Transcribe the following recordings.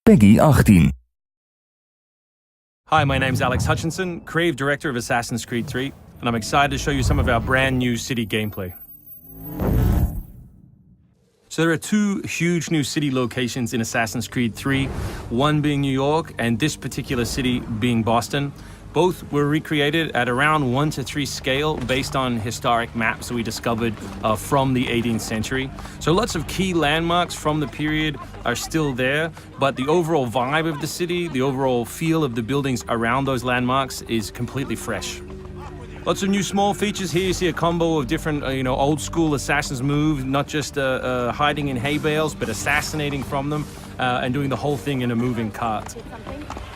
Peggy 18. Hi, my name's Alex Hutchinson, creative director of Assassin's Creed 3, and I'm excited to show you some of our brand new city gameplay. So there are two huge new city locations in Assassin's Creed 3, one being New York and this particular city being Boston. Both were recreated at around 1:3 scale based on historic maps that we discovered from the 18th century. So lots of key landmarks from the period are still there, but the overall vibe of the city, the overall feel of the buildings around those landmarks is completely fresh. Lots of new small features here. You see a combo of different, old school assassins moves, not just hiding in hay bales, but assassinating from them and doing the whole thing in a moving cart.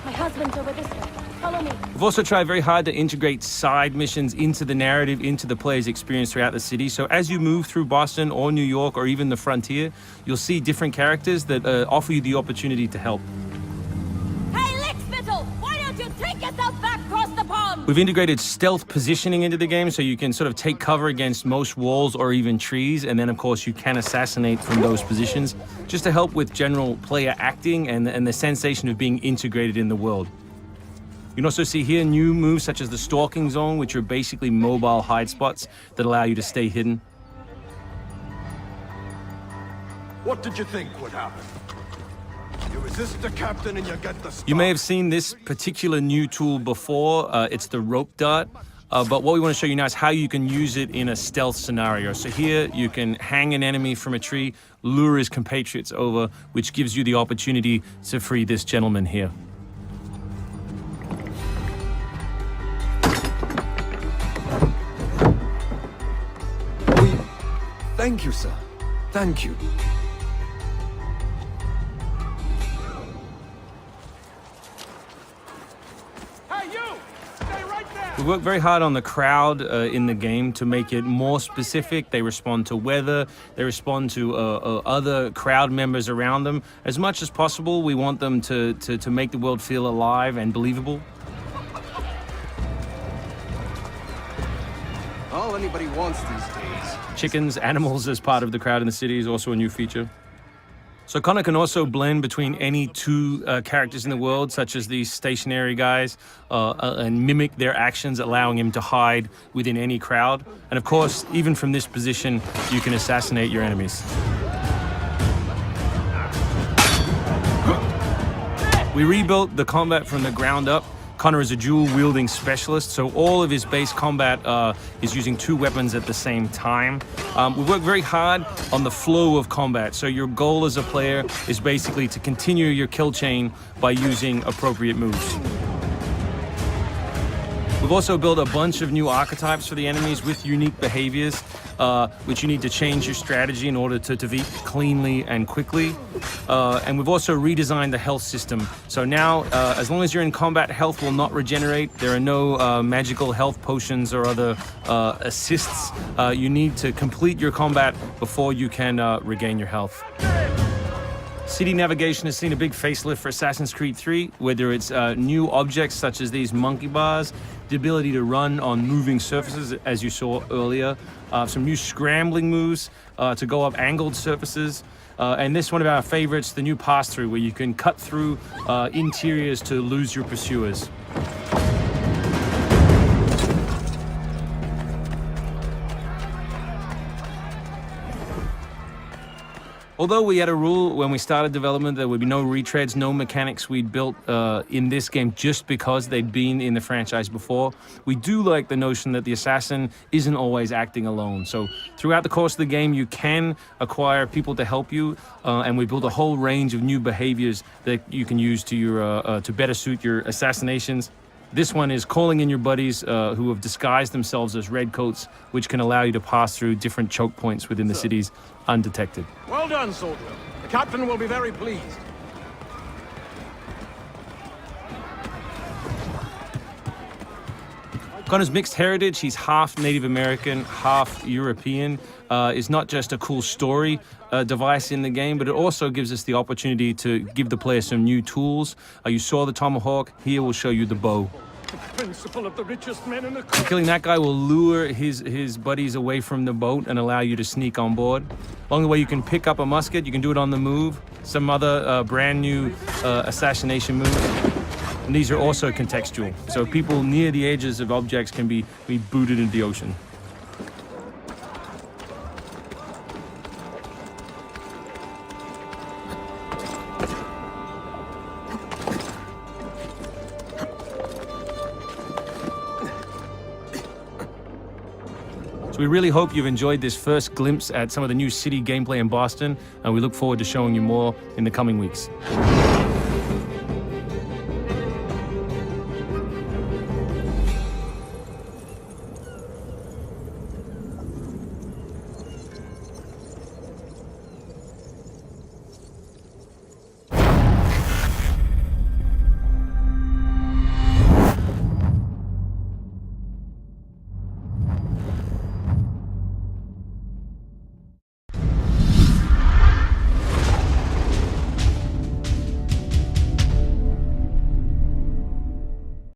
My husband's over this way. Follow me. We've also tried very hard to integrate side missions into the narrative, into the player's experience throughout the city. So as you move through Boston or New York or even the frontier, you'll see different characters that offer you the opportunity to help. Hey, Lickspittle! Why don't you take yourself back across the pond? We've integrated stealth positioning into the game so you can sort of take cover against most walls or even trees, and then of course you can assassinate from those positions, just to help with general player acting and the sensation of being integrated in the world. You can also see here new moves such as the stalking zone, which are basically mobile hide spots that allow you to stay hidden. What did you think would happen? You resist the captain and you get the star. You may have seen this particular new tool before. It's the rope dart. But what we want to show you now is how you can use it in a stealth scenario. So here you can hang an enemy from a tree, lure his compatriots over, which gives you the opportunity to free this gentleman here. Thank you, sir. Thank you. Hey, you! Stay right there! We work very hard on the crowd in the game to make it more specific. They respond to weather, they respond to other crowd members around them. As much as possible, we want them to make the world feel alive and believable. All anybody wants these days. Chickens, animals as part of the crowd in the city is also a new feature. So Connor can also blend between any two characters in the world, such as these stationary guys, and mimic their actions, allowing him to hide within any crowd. And of course, even from this position, you can assassinate your enemies. We rebuilt the combat from the ground up. Connor is a dual-wielding specialist, so all of his base combat is using two weapons at the same time. We work very hard on the flow of combat, so your goal as a player is basically to continue your kill chain by using appropriate moves. We've also built a bunch of new archetypes for the enemies with unique behaviors, which you need to change your strategy in order to defeat cleanly and quickly. And we've also redesigned the health system. So now, as long as you're in combat, health will not regenerate. There are no magical health potions or other assists. You need to complete your combat before you can regain your health. City navigation has seen a big facelift for Assassin's Creed 3, whether it's new objects such as these monkey bars, the ability to run on moving surfaces, as you saw earlier, some new scrambling moves to go up angled surfaces, and this one of our favorites, the new pass-through, where you can cut through interiors to lose your pursuers. Although we had a rule when we started development, there would be no retreads, no mechanics we'd built in this game just because they'd been in the franchise before, we do like the notion that the assassin isn't always acting alone. So throughout the course of the game, you can acquire people to help you, and we built a whole range of new behaviors that you can use to better suit your assassinations. This one is calling in your buddies who have disguised themselves as redcoats, which can allow you to pass through different choke points within the cities undetected. Well done, soldier. The captain will be very pleased. Connor's mixed heritage, he's half Native American, half European, is not just a cool story device in the game, but it also gives us the opportunity to give the player some new tools. You saw the tomahawk, here we'll show you the bow. Principle of the richest men in the country. Killing that guy will lure his buddies away from the boat and allow you to sneak on board. Along the way, you can pick up a musket. You can do it on the move. Some other brand new assassination moves. And these are also contextual. So people near the edges of objects can be booted into the ocean. So we really hope you've enjoyed this first glimpse at some of the new city gameplay in Boston, and we look forward to showing you more in the coming weeks.